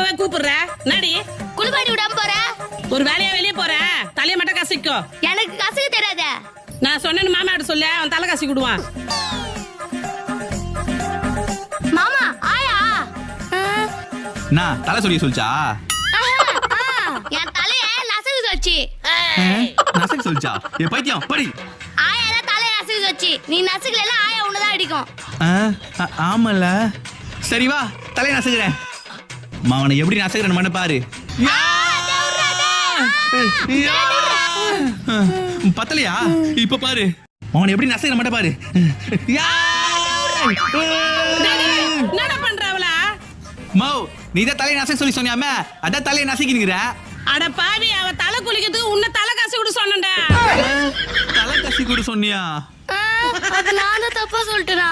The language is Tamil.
இப்பவே கூப்பிடுற நாடி குளிப்பாட்டி விடாம போற. ஒரு வேலையா வெளியே போற தலைய மட்டும் கசிக்கோ. எனக்கு கசக்க தெரியாத. நான் சொன்னேன்னு மாமாட்ட சொல்ல அவன் தலை கசி விடுவான். மாமா ஆயா நான் தலை சொல்லி சொல்லிச்சா? என் தலைய நசுக்கு வச்சு. நசக்கு சொல்லிச்சா? ஏ பைத்தியம் படி. ஆயா தான் தலைய நசுக்கு வச்சு. நீ நசுக்கல ஆயா உன்னதான் அடிக்கும். ஆமல்ல. சரி வா தலையை நசுக்கிறேன். அவனை எப்படி நசுக்கிறேன்னு மட்டும் பாரு. பத்தலையா? இப்ப பாரு அவனை எப்படி நசுக்கிறேன் மட்டும் பாரு. என்னடா பண்றவளா? மௌ நீதான் தலையை நசுக்க சொல்லி சொன்னியாமே, அதான் தலையை நசுக்கினுங்கிற. அட பாவி, அவ தலை குளிக்கிறதுக்கு உன்னை தலை காசு விட சொன்னேன்டா. தலை கசி கூட சொன்னியா? அது நான் தான் தப்பா சொல்லிட்டேனா?